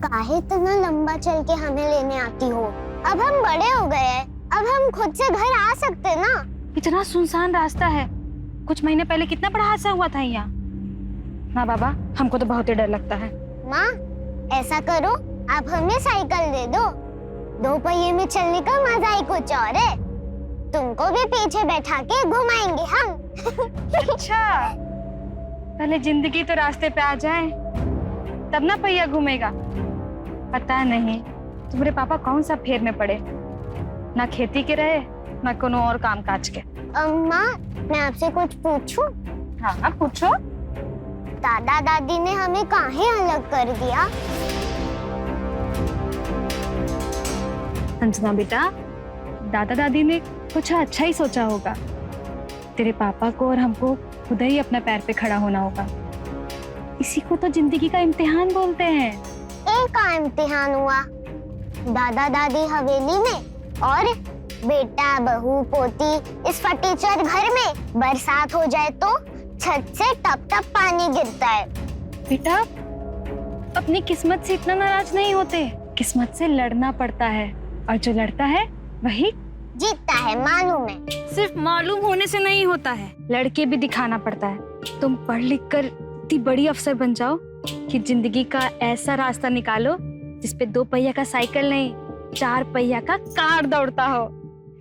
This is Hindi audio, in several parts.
काहे इतना लंबा चल के हमें लेने आती हो? अब हम बड़े हो गए हैं, अब हम खुद से घर आ सकते ना। इतना सुनसान रास्ता है, कुछ महीने पहले कितना बड़ा हादसा हुआ था यहाँ। ना बाबा, हमको तो बहुत ही डर लगता है। माँ, ऐसा करो, आप हमें साइकिल दे दो। 2 पहिए में चलने का मजा ही कुछ और है। तुमको भी पीछे बैठा के घुमाएंगे हम। अच्छा, पहले जिंदगी तो रास्ते पे आ जाए, तब ना पहिया घूमेगा। पता नहीं तुम्हारे पापा कौन सा फेर में पड़े, ना खेती के रहे ना कोनो और काम काज के। अम्मा, मैं आपसे कुछ पूछूं? हाँ पूछो। दादा दादी ने हमें काहे अलग कर दिया? अंजना बेटा, दादा दादी ने कुछ अच्छा ही सोचा होगा। तेरे पापा को और हमको खुद ही अपने पैर पे खड़ा होना होगा। इसी को तो जिंदगी का इम्तिहान बोलते हैं। एक का इम्तिहान हुआ दादा दादी हवेली में, और बेटा बहू पोती इस फटीचर घर में। बरसात हो जाए तो छत से टप टप पानी गिरता है। बेटा, अपनी किस्मत से इतना नाराज नहीं होते, किस्मत से लड़ना पड़ता है, और जो लड़ता है वही जीतता है। मालूम है। सिर्फ मालूम होने से नहीं होता है, लड़के भी दिखाना पड़ता है। तुम पढ़ लिख कर इतनी बड़ी अफसर बन जाओ कि जिंदगी का ऐसा रास्ता निकालो जिसपे 2 पहिया का साइकिल नहीं, 4 पहिया का कार दौड़ता हो।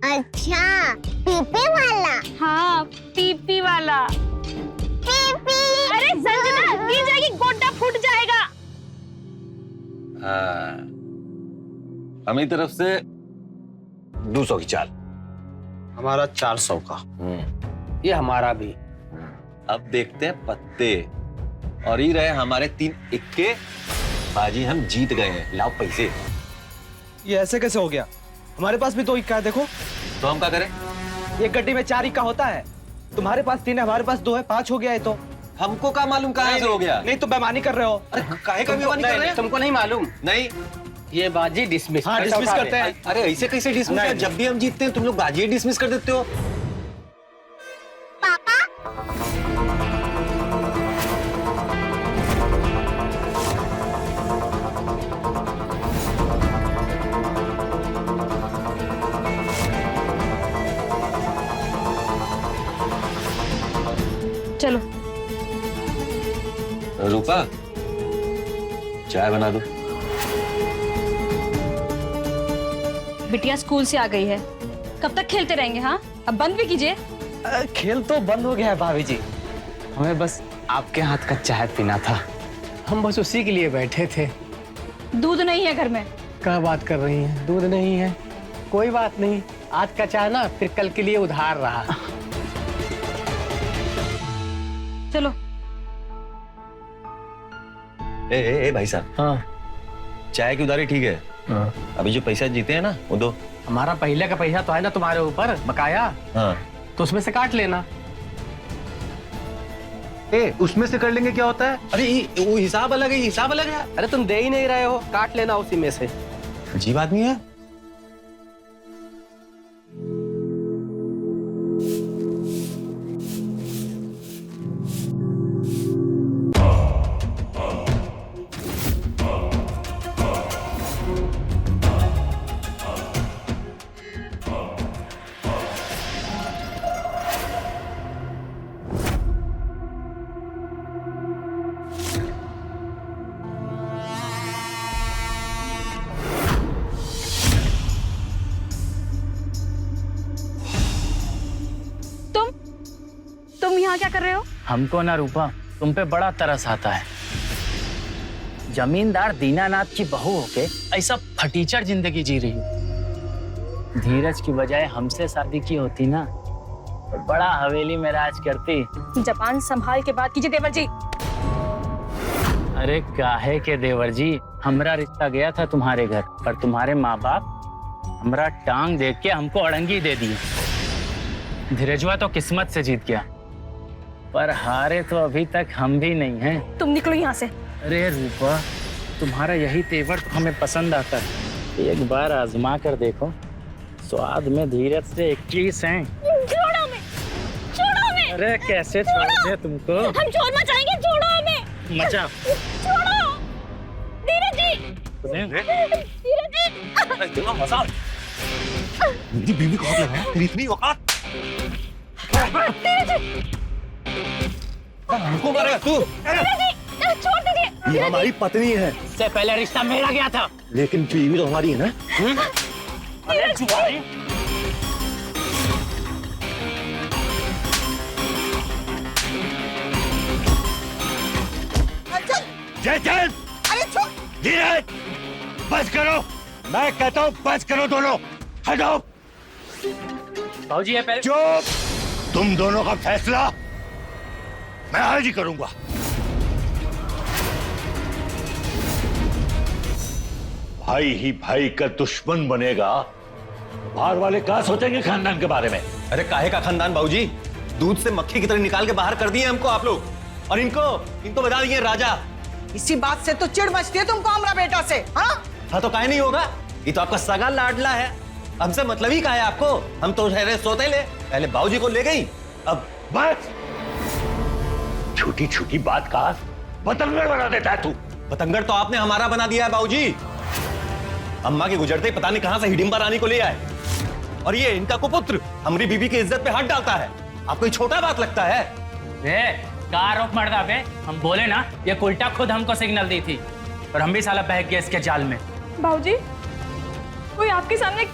अच्छा, पीपी वाला? हाँ, पीपी वाला। पीपी। अरे संजना, गिर जाएगी, गोटा फूट जाएगा। हमारी तरफ से 200 की चाल। हमारा 400 का। ये हमारा भी। अब देखते हैं पत्ते, और ये रहे हमारे 3 इक्के। बाजी हम जीत गए हैं, लाओ पैसे। ये ऐसे कैसे हो गया? हमारे पास भी 2 इक्का है, देखो। तो हम क्या करें? ये गड्डी में 4 इक्का होता है। तुम्हारे पास 3 है, हमारे पास 2 है, 5 हो गया है। तो हमको क्या मालूम कहाँ से हो गया? नहीं, तुम बेईमानी कर रहे हो। अरे काहे का बेईमानी कर रहे हैं? तुमको नहीं मालूम? नहीं, ये बाजी डिसमिस। हाँ, डिसमिस करते हैं। अरे ऐसे कैसे डिसमिस? नहीं। जब भी हम जीतते हैं तुम लोग बाजी डिसमिस कर देते हो। पापा, चलो। रूपा, चाय बना दो। बिटिया स्कूल से आ गई है, कब तक खेलते रहेंगे? हाँ, अब बंद भी कीजिए। खेल तो बंद हो गया है भाभी जी। हमें बस आपके हाथ का चाय पीना था। हम बस उसी के लिए बैठे थे। दूध नहीं है घर में। क्या बात कर रही हैं? दूध नहीं है? कोई बात नहीं, आज का चाय ना फिर कल के लिए उधार रहा। चलो। ए भाई साहब। हाँ। चाय की उधारी ठीक है। हाँ। अभी जो पैसा जीते हैं ना वो दो। हमारा पहले का पैसा तो है ना तुम्हारे ऊपर बकाया। हाँ। तो उसमें से काट लेना। उसमें से कर लेंगे, क्या होता है? अरे वो हिसाब अलग है, हिसाब अलग है। अरे तुम दे ही नहीं रहे हो, काट लेना उसी में से। अजीब आदमी है। तुम यहाँ क्या कर रहे हो? हमको ना रूपा तुम पे बड़ा तरस आता है। जमींदार दीनानाथ की बहू होके ऐसा फटीचर जिंदगी जी रही हो। धीरज की बजाय हमसे शादी की होती ना तो बड़ा हवेली में राज करती। जबान संभाल के बात कीजिए देवर जी। अरे काहे के देवर जी, हमरा रिश्ता गया था तुम्हारे घर, पर तुम्हारे माँ बाप हमरा टांग देख के हमको अड़ंगी दे दी। धीरजवा तो किस्मत से जीत गया, पर हारे तो अभी तक हम भी नहीं हैं। तुम निकलो यहाँ से। अरे रूपा, तुम्हारा यही तेवर तो हमें पसंद आता है। एक बार आजमा कर देखो, स्वाद में धीरज से 21 हैं। छोड़ो हमें, छोड़ो हमें। अरे कैसे छोड़ दे तुमको? हम छोड़ना चाहेंगे, छोड़ो हमें। मचा। छोड़ो धीरज जी। इतना मजा मेरी बीवी को हाथ लगाया, तेरी इतनी औकात। हमको मारेगा तू? छोड़ दीजिए। ये हमारी पत्नी है, इससे पहले रिश्ता मेरा गया था। लेकिन बीवी तो हमारी है ना। अरे जुआरी। जय जय, धीरज, बस करो, मैं कहता हूँ बस करो दोनों, हटाओ। भाजी ये पहले चुप, तुम दोनों का फैसला मैं आज ही करूंगा। भाई ही भाई का दुश्मन बनेगा, बाहर वाले क्या सोचेंगे खानदान के बारे में? अरे काहे का खानदान बाबूजी, दूध से मक्खी की तरह निकाल के बाहर कर दिए हमको आप लोग, और इनको बता दिए राजा। इसी बात से तो चिढ़ मचती है तुमको हमरा बेटा से। हाँ तो काहे नहीं होगा, ये तो आपका सगा लाडला है, हमसे मतलब ही काहे है आपको? हम तो ठहरे सोते ले, पहले बाबूजी को ले गई, अब बस छोटी छोटी बात का बतंगड़ बना देता है तू। पतंगड़ तो आपने हमारा बना दिया है बाबूजी। अम्मा के गुजरते ही पता नहीं कहां से हिडिंबा रानी को ले आए, और ये इनका कुपुत्र हमारी बीबी की इज्जत पे हाथ डालता है। आपको ये छोटा बात लगता है? कार रोक मर्दा बे, हम बोले ना, ये उल्टा खुद हमको सिग्नल दी थी, और हम भी साला बहक गए इसके जाल में। बाबूजी, कोई आपके सामने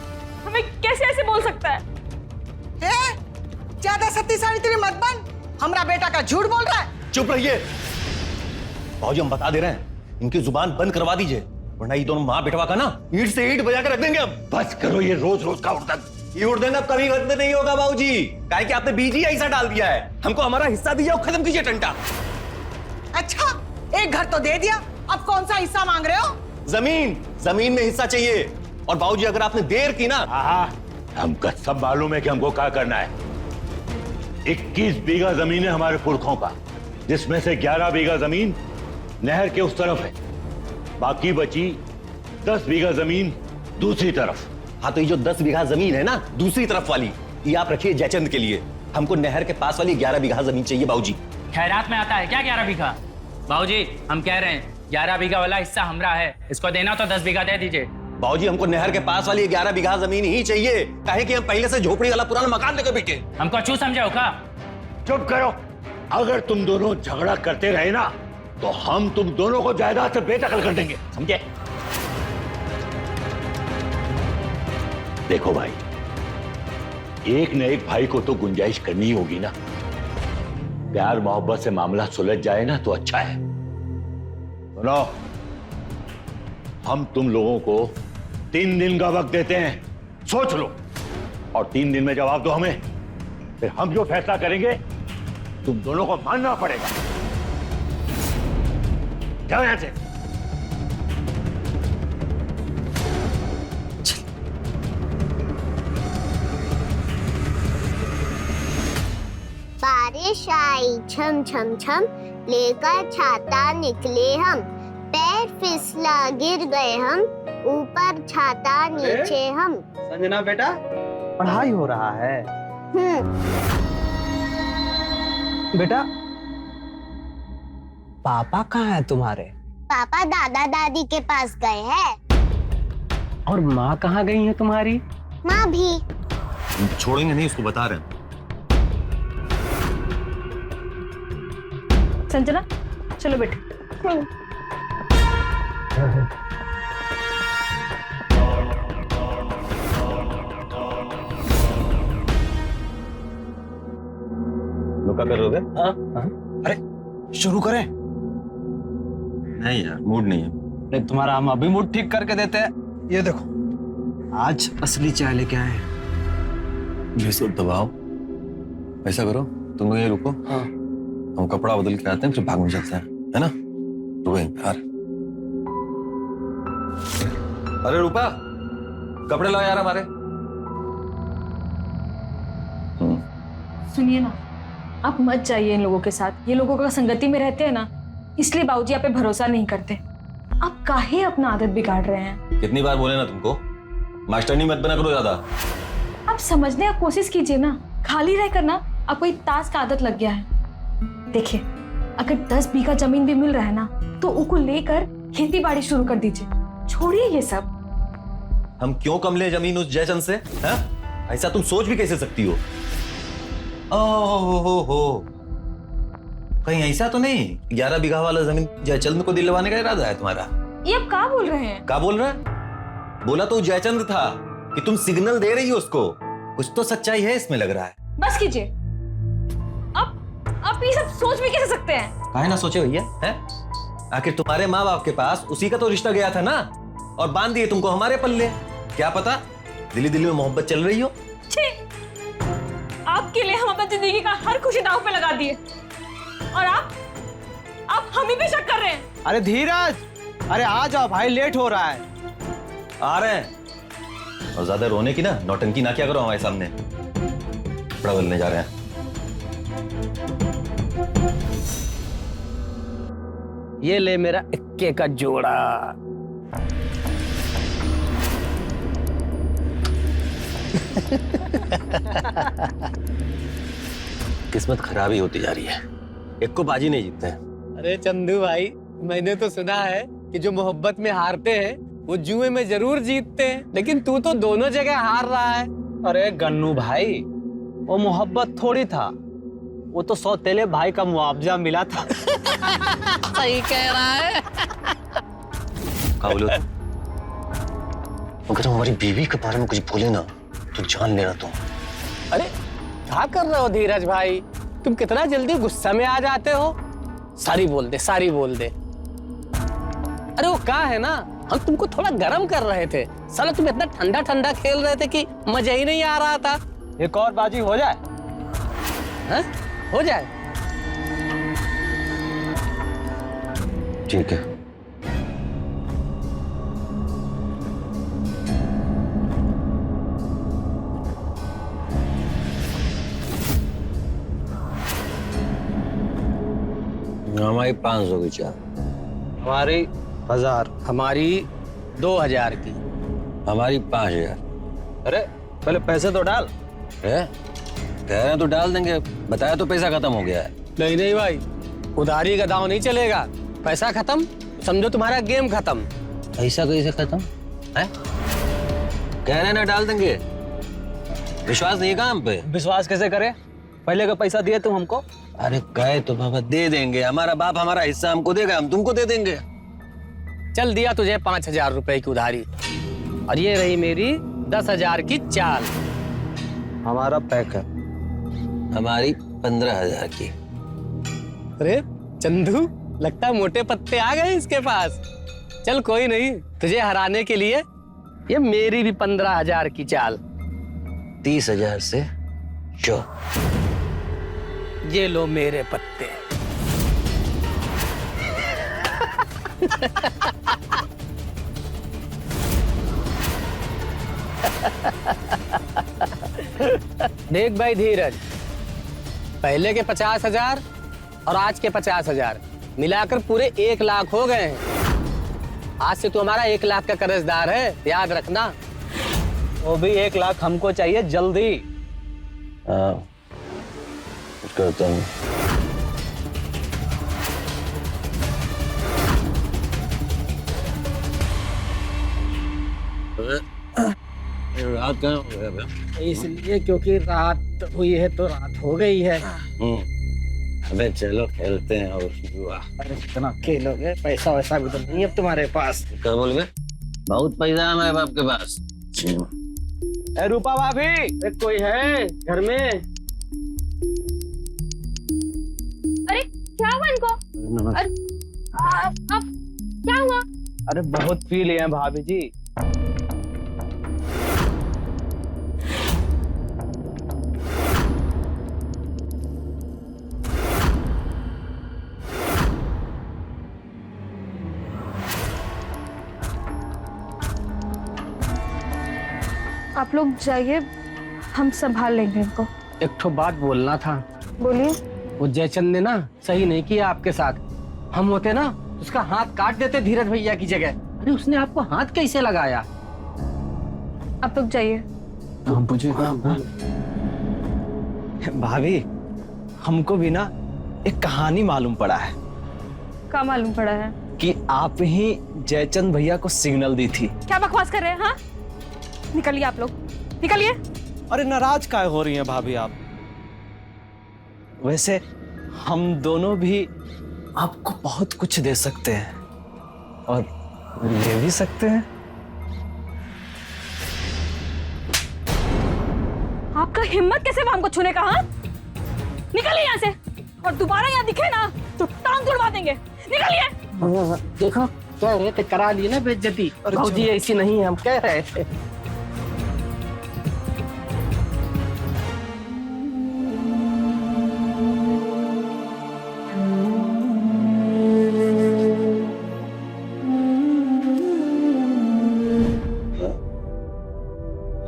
हमें कैसे ऐसे बोल सकता है? ज्यादा सती सावित्री मत बन, हमरा बेटा का झूठ बोल रहा है। चुप रहिए बाबूजी, हम बता दे रहे हैं, इनकी जुबान बंद करवा दीजिए, वरना ये दोनों माँ बेटवा का ना ईंट से ईंट बजा के रख देंगे हम। बस करो ये रोज रोज का उड़दंग। ये उड़दंग अब कभी खत्म नहीं होगा बाबूजी, काहे कि आपने बीज ही ऐसा डाल दिया है। हमको हमारा हिस्सा दिया, खत्म कीजिए टंटा। अच्छा, एक घर तो दे दिया, अब कौन सा हिस्सा मांग रहे हो? जमीन में हिस्सा चाहिए। और बाबूजी अगर आपने देर की ना, हमको सब मालूम है कि हमको क्या करना है। 21 बीघा जमीन है हमारे पुरखों का, जिसमें से 11 बीघा जमीन नहर के उस तरफ है, बाकी बची 10 बीघा जमीन दूसरी तरफ। हाँ तो ये जो 10 बीघा जमीन है ना दूसरी तरफ वाली, ये आप रखिए जयचंद के लिए। हमको नहर के पास वाली 11 बीघा जमीन चाहिए बाबूजी। खैरात में आता है क्या 11 बीघा? बाबूजी हम कह रहे हैं 11 बीघा वाला हिस्सा हमरा है, इसको देना तो 10 बीघा दे दीजिए। बाबूजी हमको नहर के पास वाली 11 बीघा जमीन ही चाहिए, काहे कि हम पहले से झोपड़ी वाला पुराना मकान लेकर बैठे। हमको चू समझाओ का? चुप करो, अगर तुम दोनों झगड़ा करते रहे ना तो हम तुम दोनों को जायदाद से बेदखल कर देंगे, समझे? देखो भाई, एक न एक भाई को तो गुंजाइश करनी ही होगी ना। प्यार मोहब्बत से मामला सुलझ जाए ना तो अच्छा है। सुनो, हम तुम लोगों को 3 दिन का वक्त देते हैं, सोच लो, और 3 दिन में जवाब दो हमें, फिर हम जो फैसला करेंगे तुम दोनों को मानना पड़ेगा। जाओ यहां से। बारिश आई छम छम छम, लेकर छाता निकले हम, पैर फिसला गिर गए हम, ऊपर छाता नीचे हम। संजना बेटा, पढ़ाई हो रहा है। बेटा, पापा कहाँ है तुम्हारे? पापा दादा दादी के पास गए हैं। और माँ कहाँ गई है तुम्हारी? माँ भी। छोड़ेंगे नहीं, उसको बता रहे हैं। संजना चलो बेटे। लोका कर लोगे? अरे शुरू करें? नहीं यार, मूड नहीं है। नहीं, तुम्हारा हम अभी मूड ठीक करके देते हैं। ये देखो, आज असली चाय लेके आए हैं। ये सब दबाओ, ऐसा करो, तुम लोग ये रुको, हाँ। हम कपड़ा बदल के आते हैं, फिर भाग में चलते हैं, है ना? रुको यार। अरे रूपा, कपड़े लाओ यार हमारे। सुनिए ना, आप मत जाइए इन लोगों के साथ, ये लोगों का संगति में रहते हैं ना, इसलिए बाबूजी आप पे भरोसा नहीं करते। आप काहे अपना आदत बिगाड़ रहे हैं? कितनी बार बोले ना तुमको, मास्टरनी मत बना करो ज्यादा। आप समझने की कोशिश कीजिए ना, खाली रहकर ना आपको एक ताश का आदत लग गया है। देखिए, अगर 10 बीघा जमीन भी मिल रहा है ना, तो उसको लेकर खेती बाड़ी शुरू कर दीजिए। छोड़िए ये सब। हम क्यों कम ले जमीन उस जयचंद से? हैं? ऐसा तुम सोच भी कैसे सकती हो? हो कहीं ऐसा तो नहीं 11 बीघा वाला जमीन जयचंद को दिलवाने का इरादा है तुम्हारा? ये आप क्या बोल रहे हैं? क्या बोल रहा है? बोला तो जयचंद था कि तुम सिग्नल दे रही हो उसको। कुछ तो सच्चाई है इसमें लग रहा है। बस कीजिए। आप ये सब सोच भी कैसे सकते हैं? काहे ना सोचे भैया, हैं? आखिर तुम्हारे माँ बाप के पास उसी का तो रिश्ता गया था ना, और बांध दिए तुमको हमारे पल्ले। क्या पता दिल्ली दिल्ली में मोहब्बत चल रही हो। छी! आपके लिए हम अपनी जिंदगी का हर खुशी दांव पे लगा दिए, और आप हम ही पे शक कर रहे हैं। अरे धीरज, अरे आ जाओ भाई, लेट हो रहा है। आ रहे हैं। और ज्यादा रोने की ना नौटंकी ना क्या करो हमारे सामने। कपड़ा बदलने जा रहे हैं। ये ले मेरा इक्के का जोड़ा। किस्मत खराब ही होती जा रही है। एक को बाजी नहीं जीतते हैं। अरे चंदू भाई, मैंने तो सुना है कि जो मोहब्बत में हारते हैं वो जुए में जरूर जीतते हैं, लेकिन तू तो दोनों जगह हार रहा है। अरे गन्नू भाई, वो मोहब्बत थोड़ी था, वो तो सौतेले भाई का मुआवजा मिला था। सही कह रहा है। क्या बोलो? अगर हमारी बीवी के बारे में कुछ बोले ना तो जान लेना तुम। अरे क्या कर रहे हो धीरज भाई, तुम कितना जल्दी गुस्सा में आ जाते हो। सारी बोल दे, सारी बोल दे। अरे वो क्या है ना, हम तुमको थोड़ा गर्म कर रहे थे। साला तुम इतना ठंडा ठंडा खेल रहे थे कि मजा ही नहीं आ रहा था। एक और बाजी हो जाए? हाँ? हो जाए। ठीक है। हमारी 500 की चाय। हमारी 1000। हमारी 2000 की। हमारी 5000। अरे पहले पैसे तो डाल। कह रहे हैं तो डाल देंगे, बताया तो पैसा खत्म हो गया है। नहीं नहीं भाई, उधारी का दांव नहीं चलेगा। पैसा खत्म समझो तुम्हारा गेम खत्म। पैसा कैसे खत्म है? कह रहे हैं ना डाल देंगे। विश्वास नहीं है काम पे? विश्वास कैसे करे? पहले का पैसा दिए तुम हमको। अरे कहे तो बाबा दे देंगे। हमारा बाप हमारा हिस्सा हमको देगा, हम तुमको दे देंगे। चल दिया तुझे 5000 रुपए की उधारी, और ये रही मेरी 10,000 की चाल। हमारा पैक है। हमारी 15,000 की। अरे चंदू, लगता है मोटे पत्ते आ गए इसके पास। चल कोई नहीं, तुझे हराने के लिए ये मेरी भी 15,000 की चाल। 30,000 से जो ये लो मेरे पत्ते। देख भाई धीरज, पहले के 50,000 और आज के 50,000 मिलाकर पूरे 1 लाख हो गए हैं। आज से तू हमारा 1 लाख का कर्जदार है, याद रखना। वो भी 1 लाख हमको चाहिए जल्दी। हाँ, करता हूँ। रात कहाँ हो गया? इसलिए क्योंकि रात हुई है तो रात हो गई है। अबे चलो खेलते हैं और जुआ। अरे कितना खेलोगे, पैसा वैसा भी तो नहीं अब तुम्हारे पास। क्या बोल गए? बहुत पैसा है हमारे बाप के पास। ए रूपा भाभी, कोई है घर में? अरे क्या हुआ इनको? अरे अब क्या हुआ? अरे बहुत पी लिए हैं भाभी जी। आप लोग जाइए, हम संभाल लेंगे इनको। एक ठो बात बोलना था। बोलिए। वो जयचंद ने ना सही नहीं किया आपके साथ। हम होते ना उसका हाथ काट देते धीरज भैया की जगह। अरे उसने आपको हाथ कैसे लगाया? आप लोग जाइए। हम पूछे भाभी, हमको भी ना एक कहानी मालूम पड़ा है क्या मालूम पड़ा है? कि आप ही जयचंद भैया को सिग्नल दी थी। क्या बकवास कर रहे हैं? हाँ, निकलिए आप लोग, निकलिए। अरे नाराज काहे हो रही हैं भाभी आप? वैसे हम दोनों भी आपको बहुत कुछ दे सकते हैं और ले भी सकते हैं। आपका हिम्मत कैसे हुआ हमको छूने का? हाँ, निकलिए यहाँ से, और दोबारा यहाँ दिखे ना तो टांग तुड़वा देंगे। निकलिए। देखो कह रहे थे करा लिए ना बेइज्जती। भाऊजी ऐसी नहीं है, हम कह रहे थे।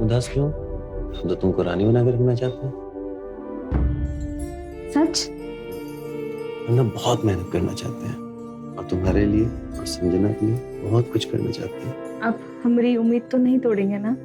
उदास क्यों? तो तुमको रानी बना के रखना चाहते हैं। सच? हम ना बहुत मेहनत करना चाहते हैं और तुम्हारे लिए और संजना के लिए बहुत कुछ करना चाहते हैं। अब हमारी उम्मीद तो नहीं तोड़ेंगे ना?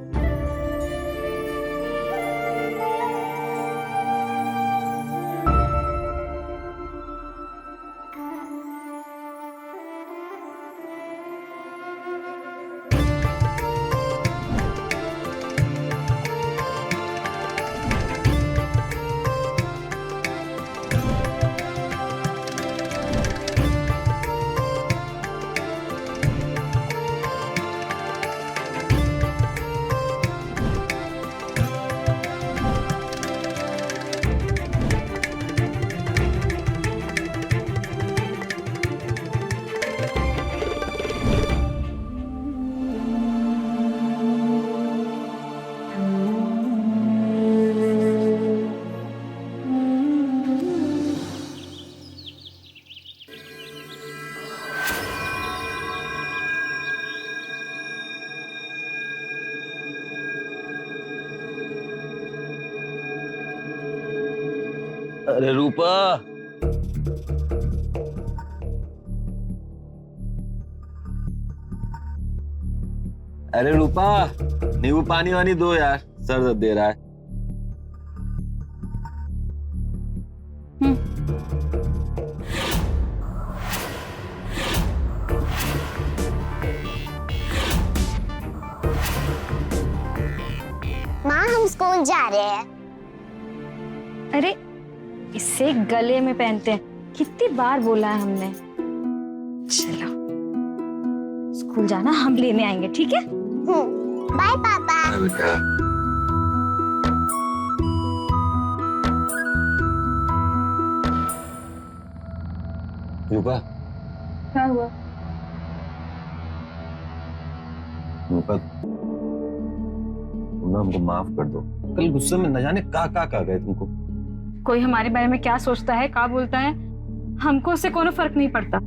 अरे रूपा, अरे रूपा, नींबू पानी वानी दो यार, सर दर्द दे रहा है। माँ हम स्कूल जा रहे हैं। अरे इसे गले में पहनते हैं, कितनी बार बोला है हमने। चलो स्कूल जाना, हम लेने आएंगे, ठीक है? बाय पापा। रूपा, क्या हुआ? रूपा, तुम ना हमको माफ कर दो। कल गुस्से में न जाने का कह गए तुमको। कोई हमारे बारे में क्या सोचता है, क्या बोलता है, हमको उससे कोनो फर्क नहीं पड़ता।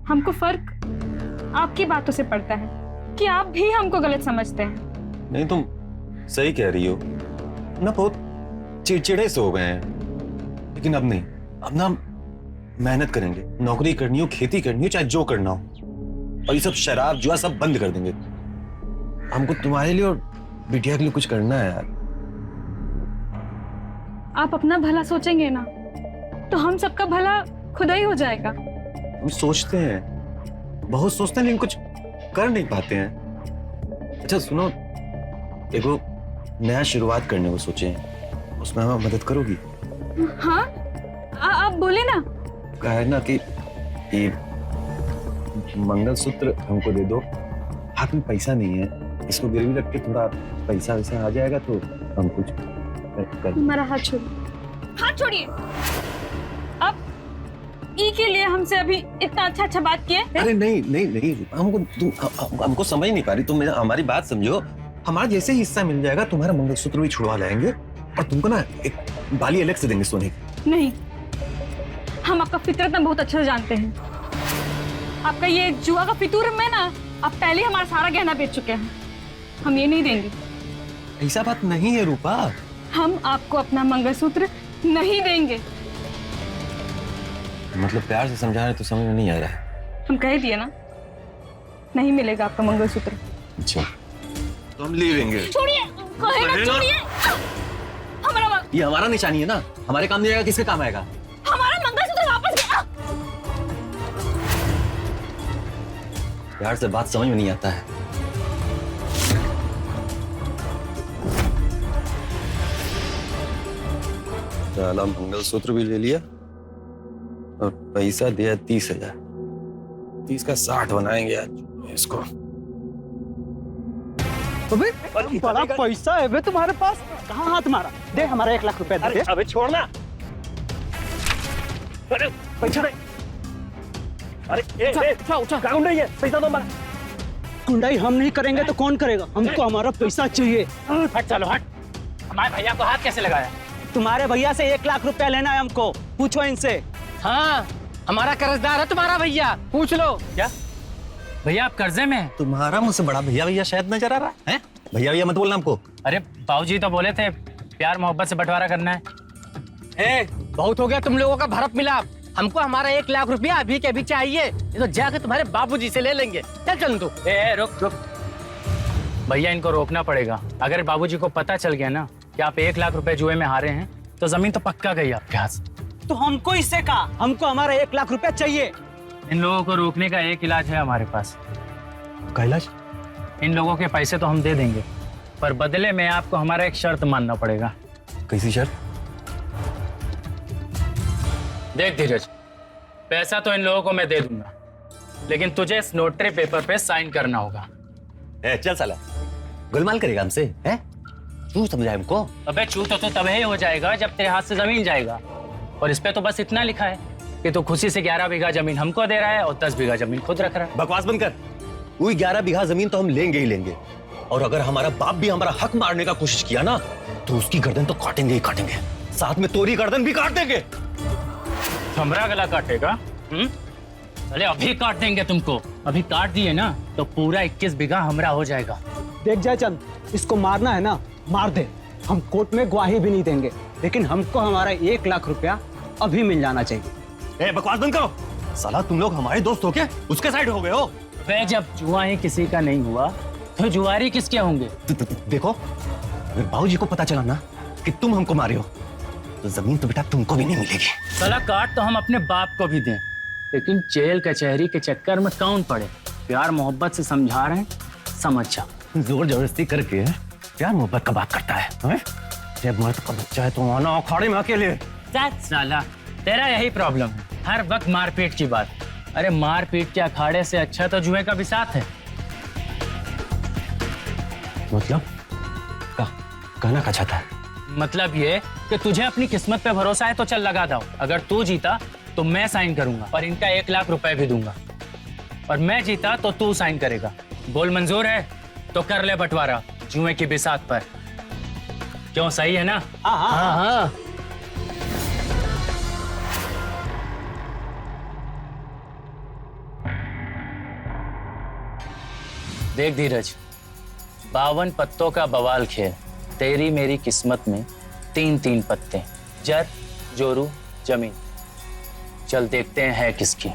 हमको फर्क आपकी बातों से पड़ता है कि आप भी हमको गलत समझते हैं। नहीं, तुम सही कह रही हो ना, बहुत चिड़चिड़े से हो गए हैं। लेकिन अब नहीं, अब ना मेहनत करेंगे, नौकरी करनी हो, खेती करनी हो, चाहे जो करना हो, और ये सब शराब जुआ सब बंद कर देंगे। हमको तुम्हारे लिए और बिटिया के लिए कुछ करना है यार। आप अपना भला सोचेंगे ना तो हम सबका भला खुदा ही हो जाएगा। हम सोचते हैं, बहुत सोचते हैं, लेकिन कुछ कर नहीं पाते हैं। अच्छा सुनो, देखो नया शुरुआत करने को सोचे हैं, उसमें हमें मदद करोगी? हाँ, आप बोले ना। कहा है ना कि ये मंगलसूत्र हमको दे दो, हाथ में पैसा नहीं है, इसको गिरवी रख के थोड़ा पैसा वैसा आ जाएगा तो हम कुछ कर। हमारा हाथ छोड़िए, हाथ छोड़िए। अब ई के लिए हमसे अभी इतना अच्छा बात किए। अरे नहीं नहीं नहीं, हमको समझ नहीं पा रही तुम, हमारी बात समझो। हमारा जैसे हिस्सा मिल जाएगा, तुम्हारा मंगलसूत्र भी छुड़वा लाएंगे और तुमको ना एक बाली अलग से देंगे सोने की। नहीं, हम आपका फितरत में बहुत अच्छे से जानते हैं। आपका ये जुआ का फितूर में ना, आप पहले हमारा सारा गहना बेच चुके हैं। हम ये नहीं देंगे। ऐसा बात नहीं है रूपा, हम आपको अपना मंगलसूत्र नहीं देंगे। मतलब प्यार से समझा रहे तो समझ में नहीं आ रहा है। हम कह दिए ना, नहीं मिलेगा आपका मंगलसूत्र। अच्छा तो हम ले लेंगे। छोड़िए, कहे ना छोड़िए। हमारा, ये हमारा निशानी है ना, हमारे काम नहीं आएगा, किसके काम आएगा? हमारा मंगलसूत्र वापस गया। प्यार से बात समझ में नहीं आता है। साला मंगलसूत्र भी ले लिया और पैसा दिया 30,000। 30 का 60 बनाएंगे आज इसको। अबे बड़ा पैसा है बे तुम्हारे पास, कहाँ हाथ मारा? दे हमारा 1 लाख रुपया दे। अबे छोड़ना। अरे पैसा दे। अरे उठा गुंडाई है, पैसा दो हमारा। गुंडाई हम नहीं करेंगे तो कौन करेगा? हमको हमारा पैसा चाहिए। हट चलो हट। हमारे भैया को हाथ कैसे लगाया? तुम्हारे भैया से 1 लाख रुपया लेना है हमको, पूछो इनसे। हाँ, हमारा कर्जदार है तुम्हारा भैया, पूछ लो। क्या भैया आप कर्जे में हैं? तुम्हारा मुझसे बड़ा भैया भैया शायद नजर आ रहा है? भैया भैया मत बोलना हमको। अरे बाबूजी तो बोले थे प्यार मोहब्बत से बंटवारा करना है। बहुत हो गया तुम लोगों का भरत मिलाप। हमको हमारा 1 लाख रुपया अभी के अभी चाहिए, ये तो जाके तुम्हारे बाबूजी से ले लेंगे। चल तू। रुक भैया, इनको रोकना पड़ेगा। अगर बाबूजी को पता चल गया ना कि आप 1 लाख रुपए जुए में हारे हैं तो जमीन तो पक्का गई आपके हाथ से। तो हमको इससे कहा, हमको हमारा 1 लाख रुपया चाहिए। इन लोगों को रोकने का एक इलाज है हमारे पास। क्या इलाज? इन लोगों के पैसे तो हम दे देंगे, पर बदले में आपको हमारा एक शर्त मानना पड़ेगा। कैसी शर्त? देख धीरज, पैसा तो इन लोगों को मैं दे दूंगा, लेकिन तुझे इस नोटरी पेपर पे साइन करना होगा। चल साला, गुलमाल करेगा हमसे? हैं? तू समझा हमको? अबे चू तो तभी हो जाएगा जब तेरे हाथ से जमीन जाएगा। और इस पे तो बस इतना लिखा है कि तू खुशी से 11 बीघा जमीन हमको दे रहा है और 10 बीघा जमीन खुद रख रहा है। बकवास बंद कर। वही 11 बीघा जमीन तो हम लेंगे ही लेंगे, और अगर हमारा बाप भी हमारा हक मारने का कोशिश किया ना तो उसकी गर्दन तो काटेंगे ही काटेंगे, साथ में तोरी गर्दन भी काट देंगे। हमरा गला काटेगा? अरे अभी काट देंगे तुमको। अभी काट दिए ना तो पूरा 21 बीघा हमरा हो जाएगा। देख जयचंद, इसको मारना है ना मार दे, हम कोर्ट में गवाही भी नहीं देंगे, लेकिन हमको हमारा 1 लाख रुपया अभी मिल जाना चाहिए। बकवास बंद करो। साला तुम लोग हमारे दोस्त हो क्या? उसके साइड हो गए हो? वे जब जुआ ही किसी का नहीं हुआ तो जुआरी किसके होंगे? देखो, अगर बाबूजी को पता चला ना कि तुम हमको मारे हो तो जमीन तो बेटा तुमको भी नहीं मिलेगी। साला काट तो हम अपने बाप को भी दें, लेकिन जेल कचहरी के चक्कर में कौन पड़े? प्यार मोहब्बत से समझा रहे हैं, समझ जा। जोर जबरदस्ती करके प्यार मोहब्बत का बात करता है? जब मर्द का बच्चा है तो आना अखाड़े में अकेले। साला तेरा यही प्रॉब्लम है, हर वक्त मारपीट की बात। अरे मारपीट के अखाड़े से अच्छा तो जुए का भी साथ है। मतलब कहना क्या चाहता है? मतलब ये कि तुझे अपनी किस्मत पे भरोसा है तो चल लगा दो। अगर तू जीता तो मैं साइन करूंगा और इनका 1 लाख रुपए भी दूंगा, और मैं जीता तो तू साइन करेगा। बोल मंजूर है तो कर ले बंटवारा जुए की बिसात पर। क्यों, सही है ना? हाँ। देख धीरज, 52 पत्तों का बवाल खेल। तेरी मेरी किस्मत में 3-3 पत्ते, जर जोरू जमीन। चल देखते हैं है किसकी।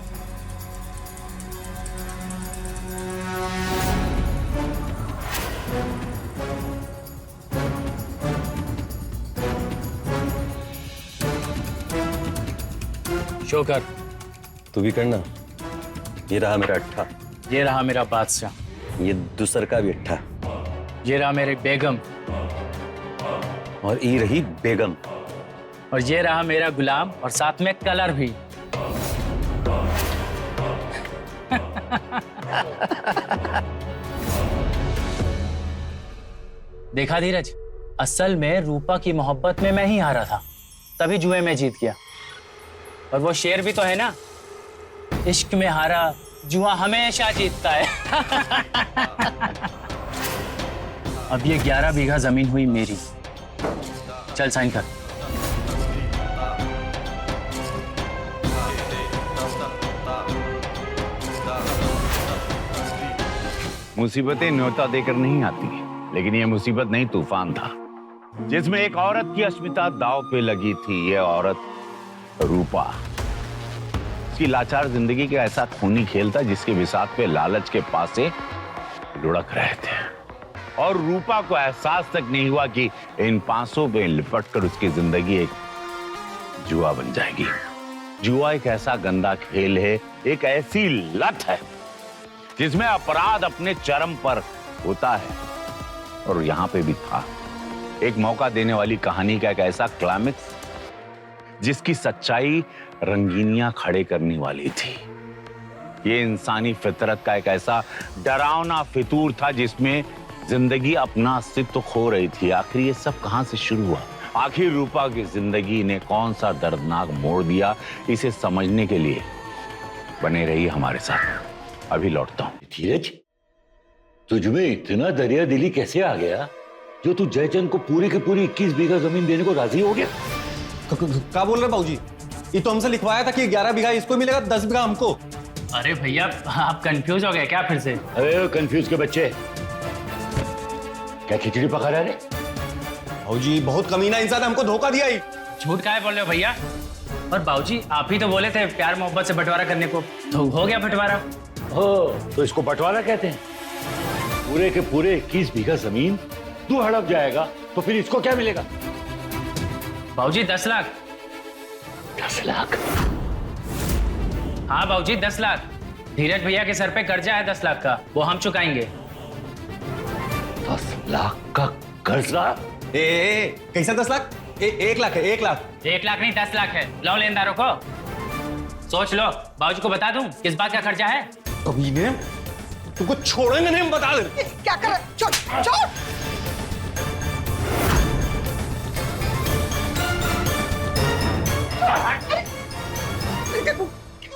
शो कर। तू भी करना। ये रहा मेरा अट्ठा, ये रहा मेरा बादशाह, ये दूसर का भी अट्ठा, ये रहा मेरी बेगम, और ये रही बेगम, और ये रहा मेरा गुलाम, और साथ में कलर भी। देखा धीरज, असल में रूपा की मोहब्बत में मैं ही हारा था, तभी जुए में जीत गया। और वो शेर भी तो है ना, इश्क में हारा जुआ हमेशा जीतता है। अब ये 11 बीघा जमीन हुई मेरी। चल साइन कर। मुसीबतें न्योता देकर नहीं आती, लेकिन ये मुसीबत नहीं, तूफान था जिसमें एक औरत की अस्मिता दांव पे लगी थी। ये औरत रूपा। इसकी लाचार जिंदगी का ऐसा खूनी खेल था जिसके बिसात पे लालच के पासे लुढ़क रहे थे, और रूपा को एहसास तक नहीं हुआ कि इन पासों पे लिपट कर उसकी जिंदगी एक जुआ बन जाएगी। जुआ एक ऐसा गंदा खेल है, एक ऐसी लत है जिसमें अपराध अपने चरम पर होता है। और यहां पे भी था एक मौका देने वाली कहानी का एक ऐसा क्लाइमेक्स जिसकी सच्चाई रंगीनियां खड़े करने वाली थी। ये इंसानी फितरत का एक ऐसा डरावना फितूर था जिसमें जिंदगी अपना अस्तित्व खो रही थी। आखिर ये सब कहां से शुरू हुआ? आखिर रूपा की जिंदगी ने कौन सा दर्दनाक मोड़ दिया? इसे समझने के लिए बने रहिए हमारे साथ। अभी लौटता हूं। धीरज, तुझमें इतना दरिया दिली कैसे आ गया जो तू जयचंद को पूरी की पूरी 21 बीघा जमीन देने को राजी हो गया? क्या बोल रहे बाबूजी? ये तो हमसे लिखवाया था कि 11 बीघा इसको मिलेगा, 10 बीघा हमको। अरे भैया आप कंफ्यूज हो गए क्या फिर से? अरे कंफ्यूज के बच्चे, क्या खिचड़ी पका रहा है? बाबूजी बहुत कमीना इंसान है, हमको धोखा दिया ही। झूठ काहे बोल रहे हो भैया? और बाबूजी आप ही तो बोले थे प्यार मोहब्बत से बंटवारा करने को, तो हो गया बंटवारा। हो तो इसको बंटवारा कहते हैं। पूरे के पूरे 21 बीघा जमीन तू हड़प जाएगा तो फिर इसको क्या मिलेगा? बाबूजी 10 लाख। 10 लाख? हाँ बाबूजी 10 लाख। धीरज भैया के सर पे कर्जा है 10 लाख का, वो हम चुकाएंगे। 10 लाख का कर्जा? कैसा 10 लाख? 1 लाख है, 1 लाख। 1 लाख नहीं 10 लाख है। लो लेनदारों को सोच लो। बाबूजी को बता दूं किस बात का खर्चा है? कमीने, तुमको छोड़ेंगे नहीं, हम बता दे। क्या कर? छोड़ छोड़।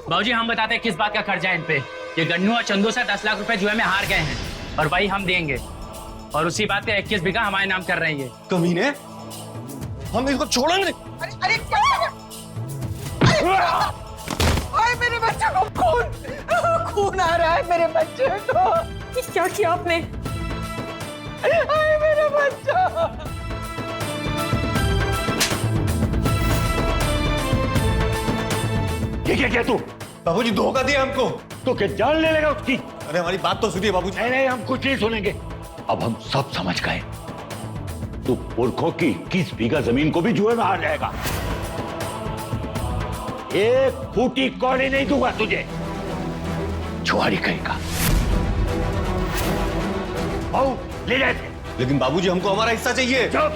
बाबूजी हम बताते हैं किस बात का खर्चा है इन पे। ये गन्नू और चंदू से 10 लाख रुपए जुए में हार गए हैं और वही हम देंगे, और उसी बात पे 21 बीघा हमारे नाम कर रहे हैं ये। कमीने, हम इसको छोड़ेंगे नहीं। अरे अरे क्या? अरे मेरे बच्चे को खून आ रहा है, मेरे बच्चे को। क्या किया आपने? अरे मेरा बच्चा। क्या तू? बाबूजी धोखा दिया हमको। तो क्या जान ले लेगा उसकी? अरे हमारी बात तो सुनिए बाबूजी। नहीं, हम कुछ नहीं सुनेंगे। अब हम सब समझ गए, तू पुरखों की 21 बीघा जमीन को भी जुए में हार जाएगा। एक फूटी कौड़ी नहीं दूंगा तुझे, छुआरी कहेगा। आओ ले जाए। लेकिन बाबूजी हमको हमारा हिस्सा चाहिए। चुप,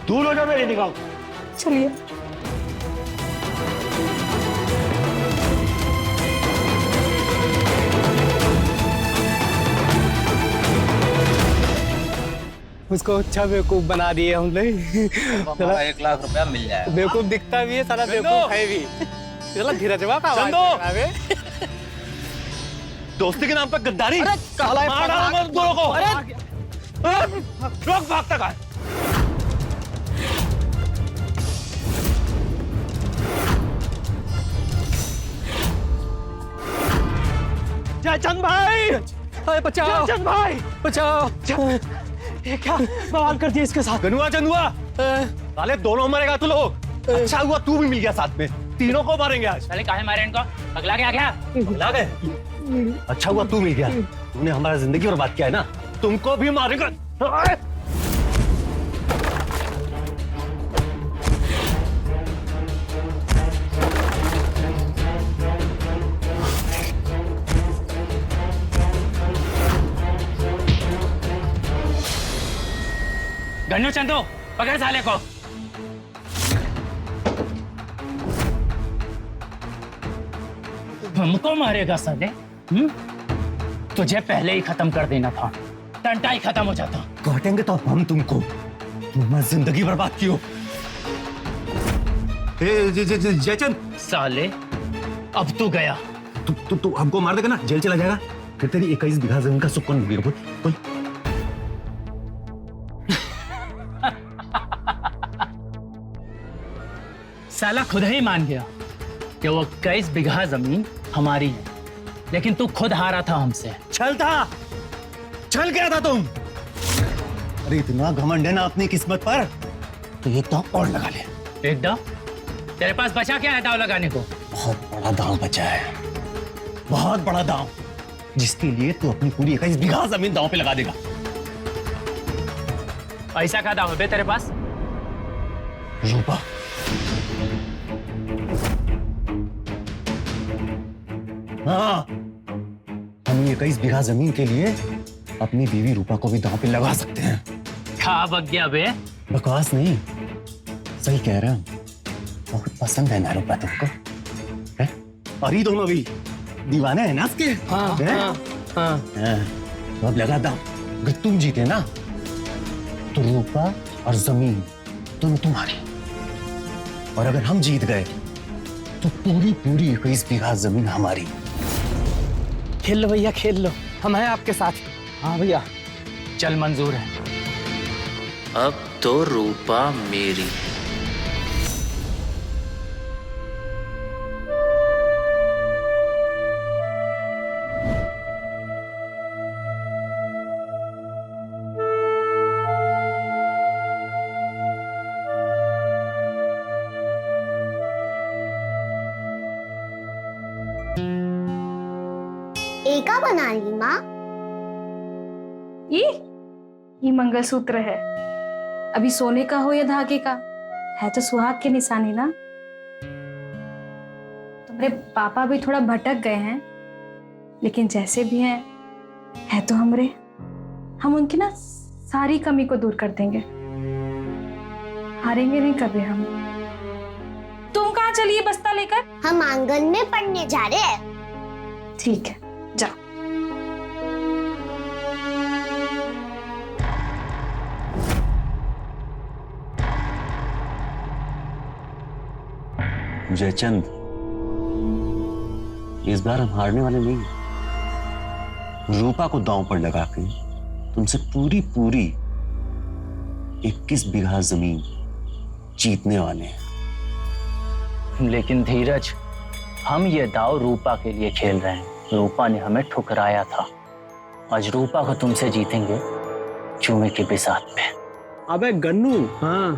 दूर हो जा मेरी निगाह। चलिए। उसको अच्छा बेवकूफ बना दिए हमने। 1 लाख रुपया मिल जाएगा। बेवकूफ दिखता भी है, सारा बेवकूफ है भी। चलो धीरजवा का आवाज आ रहा है। दोस्ती के नाम पर गद्दारी। अरे काला है, मार डालो मत दोनों को। अरे लोग भागता कहाँ है? जयचंद भाई, अरे बचाओ जयचंद भाई, बचाओ। ये क्या बवाल कर दिया इसके साथ? गनुआ चंदुआ, साले दोनों मरेगा तू लोग। अच्छा हुआ तू भी मिल गया साथ में, तीनों को मारेंगे आज। साले काहे मारे इनको? अगला क्या गया? अगला गए? अच्छा हुआ तू मिल गया, तूने हमारा जिंदगी बर्बाद किया है ना, तुमको भी मारेगा। गन्नू चंदू पकड़ साले को। हमको मारेगा साले? तुझे पहले ही खत्म कर देना था, टंटा ही खत्म हो जाता। काटेंगे तो हम तुमको, तुमने जिंदगी बर्बाद की हो। जयचंद साले अब तू गया। तू हमको मार देगा ना, जेल चला जाएगा, फिर तेरी 21 बीघा जमीन का सुख कौन भोगेगा? बोल। साला खुद ही मान गया कि वो 21 बीघा जमीन हमारी है, लेकिन तू खुद हारा था हमसे। छल गया था तुम। अरे इतना घमंड है ना अपनी किस्मत पर, तो एक दांव और लगा ले। एक दांव? तेरे पास बचा क्या है दांव लगाने को? बहुत बड़ा दांव बचा है, बहुत बड़ा दांव, जिसके लिए तू अपनी पूरी 21 बीघा जमीन दांव पे लगा देगा। ऐसा क्या दांव है तेरे पास? रूपा, हाँ, हम ये 21 बीघा जमीन के लिए अपनी बीवी रूपा को भी दांव पे लगा सकते हैं। क्या बक गया बे? बकवास नहीं, सही कह रहा हूँ। बहुत पसंद है ना रूपा तुमको, है? और ये दोनों भी दीवाने हैं ना उसके। हाँ, हैं? हाँ, हाँ। हाँ, तो अब लगा दांव। अगर तुम जीते ना तो रूपा और जमीन दोनों तुम्हारी, और अगर हम जीत गए तो पूरी पूरी 21 बीघा जमीन हमारी। खेल लो भैया, खेल लो, हम हैं आपके साथ। हाँ भैया, चल मंजूर है। अब तो रूपा मेरी। एका बना ली माँ। ये मंगलसूत्र है। अभी सोने का हो या धागे का, है तो सुहाग की निशानी ना। तुम्हारे पापा भी थोड़ा भटक गए हैं, लेकिन जैसे भी हैं है तो हमरे। हम उनकी ना सारी कमी को दूर कर देंगे। हारेंगे नहीं कभी हम। तुम कहाँ चलिए बस्ता लेकर? हम आंगन में पढ़ने जा रहे हैं। ठीक है, जाओ। जयचंद, इस बार हम हारने वाले नहीं। रूपा को दांव पर लगा के तुमसे पूरी पूरी 21 बीघा जमीन जीतने वाले हैं। लेकिन धीरज, हम ये दाव रूपा के लिए खेल रहे हैं। रूपा ने हमें ठुकराया था। आज रूपा को तुमसे जीतेंगे चूमे के बिसात पे। अबे गन्नू, हाँ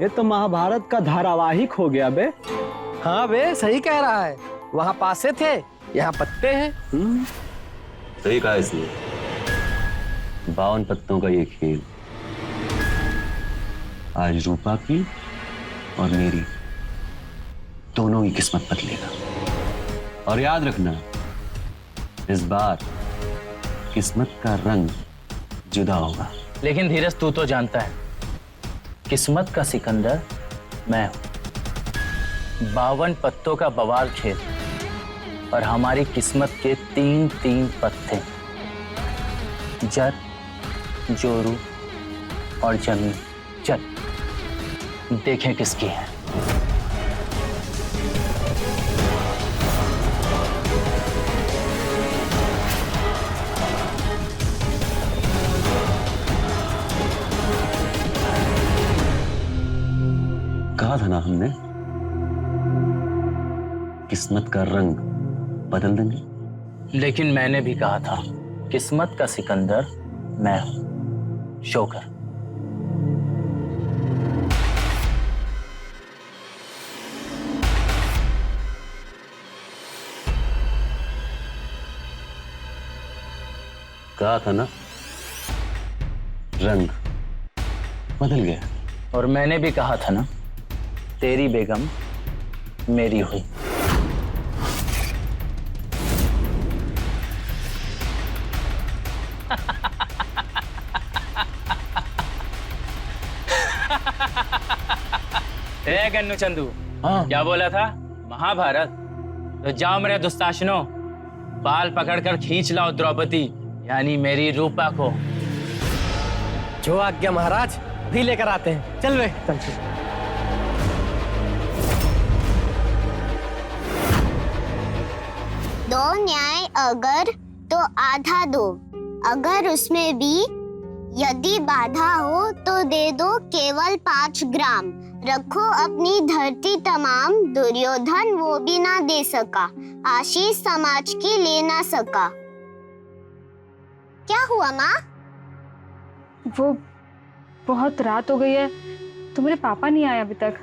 ये तो महाभारत का धारावाहिक हो गया बे। हाँ बे, सही कह रहा है। वहां पासे थे, यहाँ पत्ते हैं। सही कहा इसने। 52 पत्तों का ये खेल आज रूपा की और मेरी दोनों की किस्मत बदलेगा। और याद रखना, इस बार किस्मत का रंग जुदा होगा। लेकिन धीरज, तू तो जानता है किस्मत का सिकंदर मैं हूं। 52 पत्तों का बवाल खेल, और हमारी किस्मत के 3 पत्ते, जर, जोरू और जमीन। चल देखें किसकी है। कहा था ना हमने, किस्मत का रंग बदल देंगे। लेकिन मैंने भी कहा था किस्मत का सिकंदर मैं हूं। शोकर। कहा था ना, रंग बदल गया। और मैंने भी कहा था ना, तेरी बेगम मेरी हुई। ए गन्नू चंदू, हाँ। क्या बोला था? महाभारत? तो जाओ मेरे दुस्ताशनों, बाल पकड़कर खींच लाओ द्रौपदी यानी मेरी रूपा को। जो आज्ञा महाराज, भी लेकर आते हैं। चल वे, चल। दो न्याय अगर तो आधा दो, अगर उसमें भी यदि बाधा हो तो दे दो केवल 5 ग्राम। रखो अपनी धरती तमाम, दुर्योधन वो भी ना दे सका, आशीष समाज की ले ना सका। क्या हुआ माँ? वो बहुत रात हो गई है, तुम्हारे पापा नहीं आए अभी तक,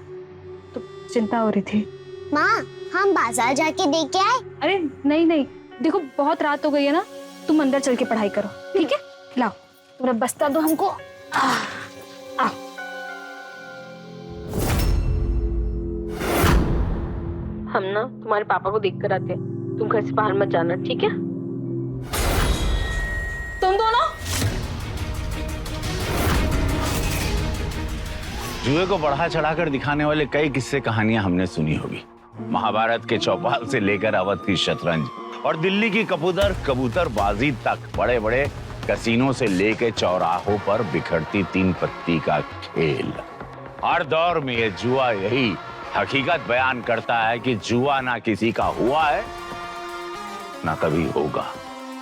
तो चिंता हो रही थी। माँ, हम बाजार जाके दे के आए। अरे नहीं नहीं, देखो बहुत रात हो गई है ना, तुम अंदर चल के पढ़ाई करो, ठीक है? लाओ तुम्हारा बस्ता दो हमको। आओ। हम ना तुम्हारे पापा को देख कर आते हैं। तुम घर से बाहर मत जाना, ठीक है? जुए को बढ़ा चढ़ाकर दिखाने वाले कई किस्से कहानियां हमने सुनी होगी। महाभारत के चौपाल से लेकर अवध की शतरंज और दिल्ली की कबूतरबाजी तक, बड़े बड़े कसीनों से लेकर चौराहों पर बिखरती 3 पत्ती का खेल। हर दौर में ये जुआ यही हकीकत बयान करता है कि जुआ ना किसी का हुआ है ना कभी होगा।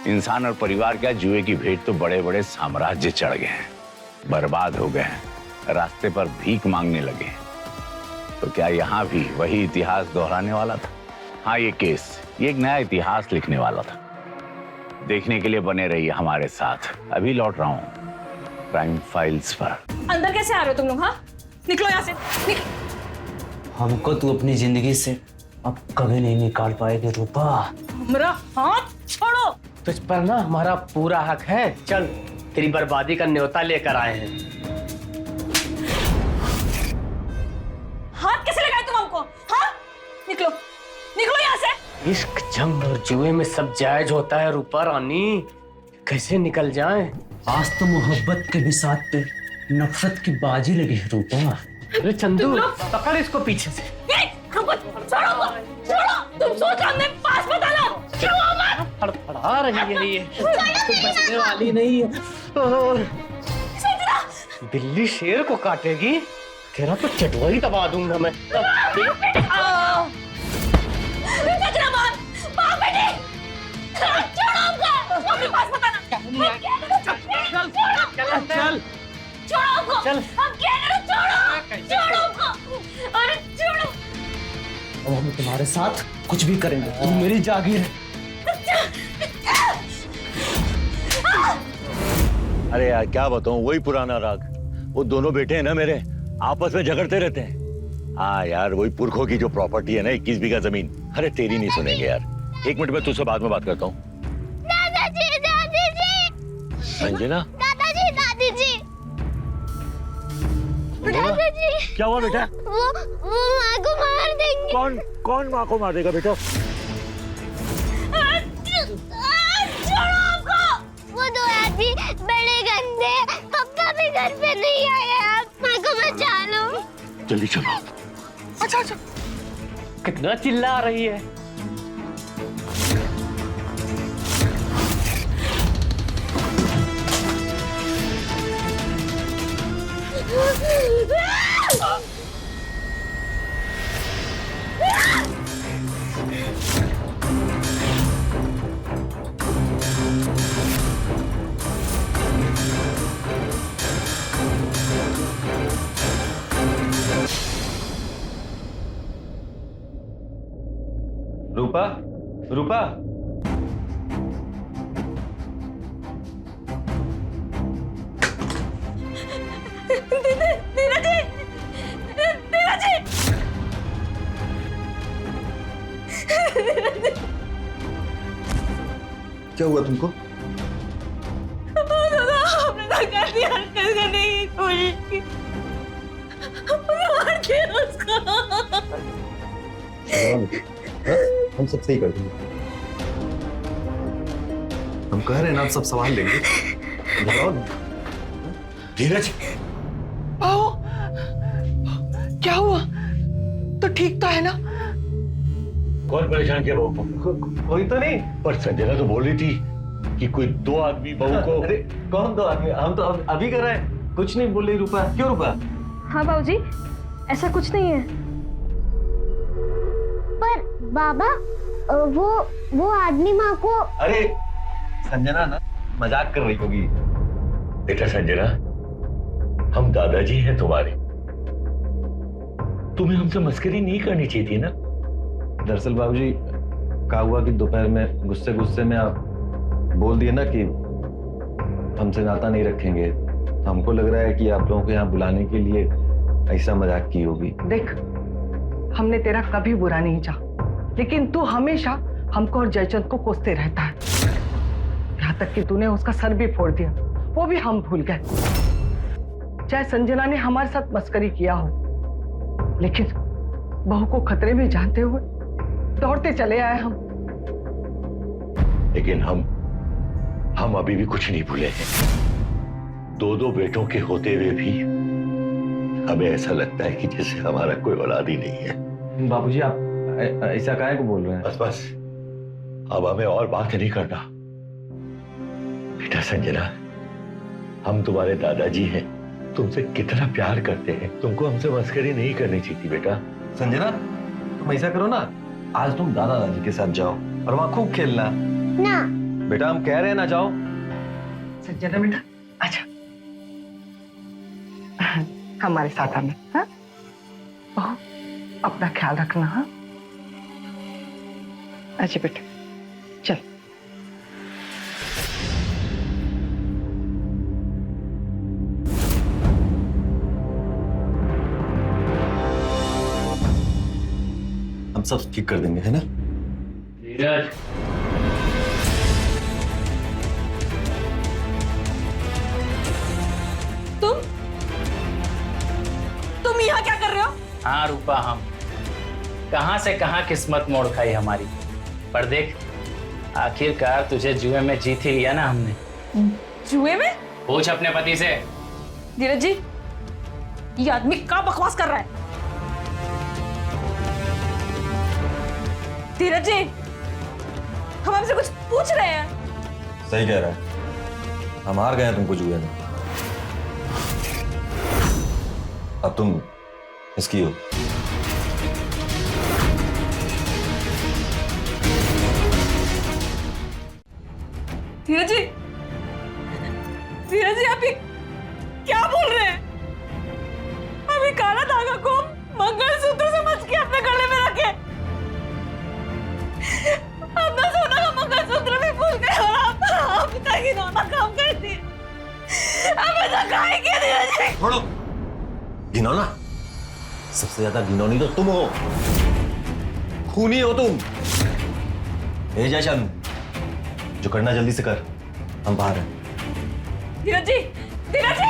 इंसान और परिवार का जुए की भेंट तो बड़े बड़े साम्राज्य चढ़ गए हैं, बर्बाद हो गए हैं, रास्ते पर भीख मांगने लगे हैं। तो क्या यहाँ भी वही इतिहास दोहराने वाला था? हाँ, ये केस ये एक नया इतिहास लिखने वाला था। देखने के लिए बने रहिए हमारे साथ। अभी लौट रहा हूँ क्राइम फाइल्स पर। अंदर कैसे आ रहे हो तुम लोग? हाँ, निकलो यहाँ से, हमको तू अपनी जिंदगी से अब कभी नहीं निकाल पाएगी रूपा। मेरा हाथ छोड़ो। तुझ पर ना हमारा पूरा हक है। चल, तेरी बर्बादी का न्योता लेकर आए हैं। हाथ कैसे लगाए तुम हमको? हाँ, निकलो, निकलो यहाँ से। इश्क, जंग और जुए में सब जायज होता है रूपा रानी, कैसे निकल जाएं? आज तो मोहब्बत के भी साथ पे नफरत की बाजी लगी है रूपा। अरे चंदू, पकड़ इसको पीछे से। हमको छोड़ो, छोड़ो। तुम सोच हमने पास बताना। छोड़ो मत। फड़फड़ा रही है ये, तो बचने वाली नहीं है। और बिल्ली शेर को काटेगी, तेरा तो चटवा ही दबा दूंगा मैं। चल छोड़ो, चल। हम कह रहे हैं, छोड़ो अरे छोड़ो। अब हम तुम्हारे साथ कुछ भी करेंगे, तुम मेरी जागीर है। अरे यार क्या बताऊं, वही पुराना राग। वो दोनों बेटे हैं ना मेरे, आपस में झगड़ते रहते हैं। हाँ यार, वही पुरखों की जो प्रॉपर्टी है ना, 21 बीघा जमीन। अरे तेरी नहीं सुनेंगे यार। 1 मिनट में तुझसे बाद में बात करता हूँ। दादाजी, दादी जी। संजना, दादाजी, दादी जी। दादाजी, क्या हुआ बेटा? वो माँ को मार देंगे। कौन माँ को मार देगा बेटा? छोड़ो हमको। वो 2 आदमी बड़े गंदे, पापा भी घर पे नहीं आए। आप माँ को बचा लो। जल्दी चलो। अच्छा, कितना चिल्ला रही है। रूपा, रूपा, क्या हुआ तुमको? हमने तो कर दिया, हरकत करने की कोशिश की। मार के उसको। हम सब सही कर देंगे। हम कह रहे हैं ना, सब संभाल लेंगे। धीरज, आओ, क्या हुआ? तो ठीक तो है ना? कौन परेशान किया बहू को? कोई तो नहीं। पर संजना तो बोल रही थी कि कोई 2 आदमी बहू को। अरे कौन 2 आदमी? हम तो अभी कर रहे हैं। कुछ नहीं बोल रही रूपा। क्यों रूपा? हाँ बाबूजी, ऐसा कुछ नहीं है। पर बाबा, वो आदमी माँ को। अरे संजना ना मजाक कर रही होगी। बेटा संजना, हम दादाजी हैं तुम्हारे, तुम्हें हमसे मस्करी नहीं करनी चाहिए थी ना। दरअसल बाबूजी, क्या हुआ कि दोपहर में गुस्से में आप बोल दिए ना कि हमसे नाता नहीं रखेंगे। तो हमको लग रहा है कि आप लोगों को यहाँ बुलाने के लिए ऐसा मजाक की होगी। देख, हमने तेरा कभी बुरा नहीं चाहा, लेकिन तू हमेशा हमको और जयचंद को कोसते रहता है। यहाँ तक कि तूने उसका सर भी फोड़ दिया, वो भी हम भूल गए। चाहे संजना ने हमारे साथ मस्करी किया हो, लेकिन बहू को खतरे में जानते हुए दौड़ते चले आए हम। लेकिन हम अभी भी कुछ नहीं भूले हैं। 2 बेटों के होते हुए भी हमें ऐसा लगता है कि जैसे हमारा कोई औलाद ही नहीं है। बाबूजी आप ऐसा काहे को बोल रहे हैं? बस बस, अब हमें और बात नहीं करना। बेटा संजना, हम तुम्हारे दादाजी हैं, तुमसे कितना प्यार करते हैं, तुमको हमसे मस्करी नहीं करनी चाहिए बेटा। संजना तुम ऐसा करो ना, आज तुम दादा दादी के साथ जाओ और वहां खूब खेलना। ना बेटा हम कह रहे हैं ना, जाओ। संजना बेटा अच्छा, हमारे साथ आना। हाँ बहू, अपना ख्याल रखना। हाँ अच्छा बेटा चल। हम सब ठीक कर देंगे, है ना? धीरज, तुम यहाँ क्या कर रहे हो? हाँ रूपा, हम कहां से कहां किस्मत मोड़ खाई हमारी। पर देख, आखिरकार तुझे जुए में जीत ही लिया ना हमने। जुए में? पूछ अपने पति से। धीरज जी, ये आदमी क्या बकवास कर रहा है? धीरज जी, हम हमसे कुछ पूछ रहे हैं। सही कह रहा है, हम हार गए हैं तुमको जुए में। अब तुम इसकी हो। धीरज जी, धीरज जी आप ये क्या बोल रहे हैं? अभी काला धागा को मंगलसूत्र समझ के अपने गले में रखे, अपना सोना का मंगलसूत्र भी भूल गए और आप इतना घिनौना काम कर दिए। अब ऐसा काहे किया धीरज जी? छोड़ो, घिनौना? सबसे ज्यादा घिनौनी तो तुम हो, खूनी हो तुम। जयचंद, जो करना जल्दी से कर, हम बाहर हैं। धीरज जी, धीरज जी!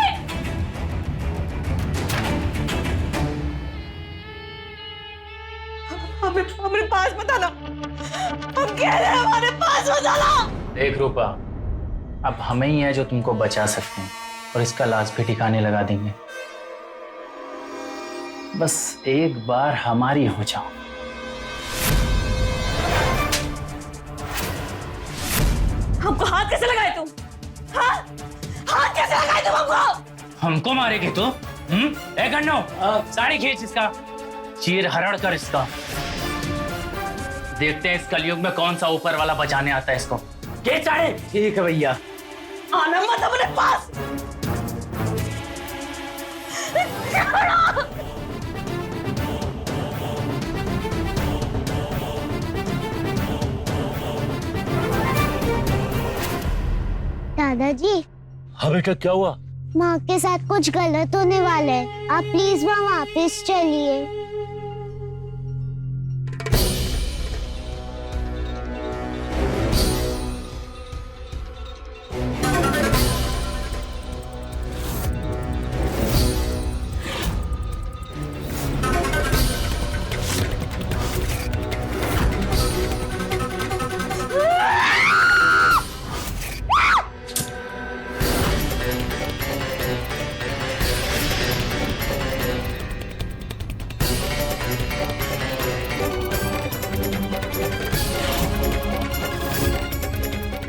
हमारे पास मत आना, हम कह रहे हैं हमारे पास मत आना। देख रूपा, अब हमें ही है जो तुमको बचा सकते हैं और इसका लाज भी ठिकाने लगा देंगे। बस एक बार हमारी हो जाओ। हमको हाथ कैसे लगाए तुम? हाँ? हाथ कैसे लगाए तुम हमको? हमको मारेगी तू? ए गन्नो, साड़ी खींच इसका, चीर हरड़ कर इसका। देखते हैं इस कलयुग में कौन सा ऊपर वाला बचाने आता है इसको। खींच साड़ी। ठीक है भैया। आना मत अपने पास। दादाजी, हाँ बेटा क्या हुआ? माँ के साथ कुछ गलत होने वाला है, आप प्लीज वहाँ वापस चलिए।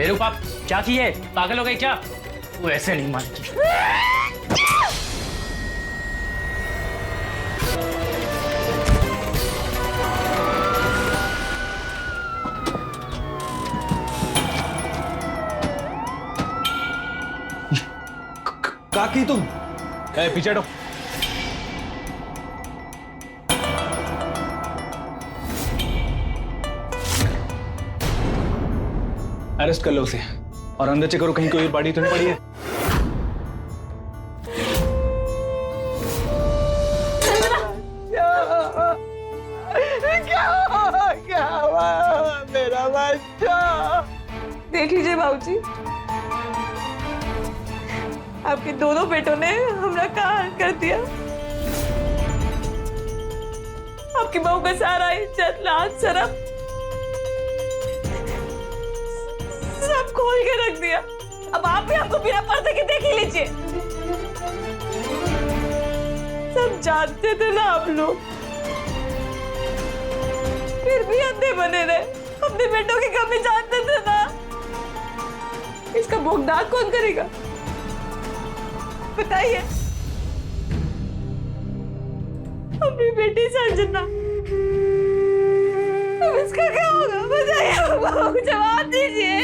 रूपा, क्या किए? पागल हो गई क्या? वो ऐसे नहीं मानेगी। काकी तुम पीछे हटो। अरेस्ट कर लो उसे और अंदर चेक करो कहीं कोई बॉडी तो नहीं पड़ी है। क्या हुआ मेरा बच्चा? देख लीजिए बाबूजी, आपके दोनों बेटों ने हमरा का हाल कर दिया। आपकी बहू का सारा इज्जत, लाज, शर्म सब खोल के रख दिया। अब आप भी हमको बिना पर्दे के देख ही लीजिए। सब जानते थे ना आप लोग, फिर भी अंधे बने रहे। अपने बेटों की कमी जानते थे ना। इसका भुगतान कौन करेगा बताइए? अपनी बेटी संजना, अब इसका क्या होगा बताइए? हमको जवाब दीजिए।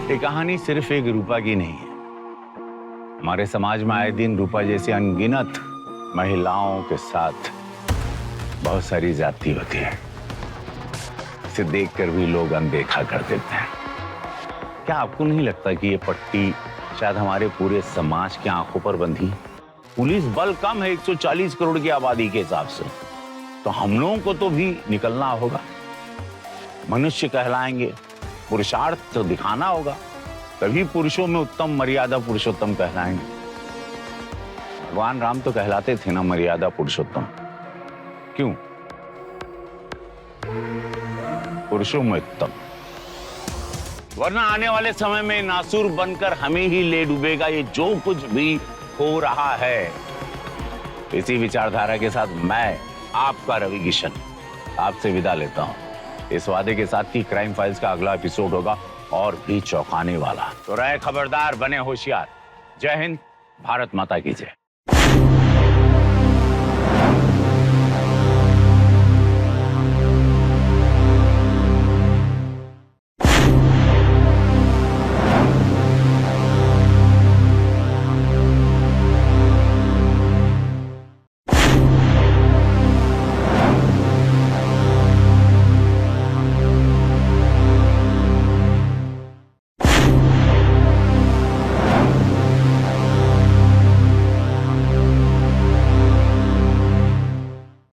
ये कहानी सिर्फ एक रूपा की नहीं है। हमारे समाज में आए दिन रूपा जैसी अनगिनत महिलाओं के साथ बहुत सारी ज्यादती होती है। इसे देखकर भी लोग अनदेखा कर देते हैं। क्या आपको नहीं लगता कि ये पट्टी शायद हमारे पूरे समाज की आंखों पर बंधी है? पुलिस बल कम है 140 करोड़ की आबादी के हिसाब से, तो हम लोगों को तो भी निकलना होगा। मनुष्य कहलाएंगे, पुरुषार्थ तो दिखाना होगा, तभी पुरुषों में उत्तम मर्यादा पुरुषोत्तम कहलाएंगे। भगवान राम तो कहलाते थे ना मर्यादा पुरुषोत्तम, क्यों? पुरुषों में उत्तम। वरना आने वाले समय में नासुर बनकर हमें ही ले डूबेगा ये जो कुछ भी हो रहा है। इसी विचारधारा के साथ मैं आपका रवि किशन आपसे विदा लेता हूं, इस वादे के साथ कि क्राइम फाइल्स का अगला एपिसोड होगा और भी चौंकाने वाला। तो रहे खबरदार, बने होशियार। जय हिंद, भारत माता की जय।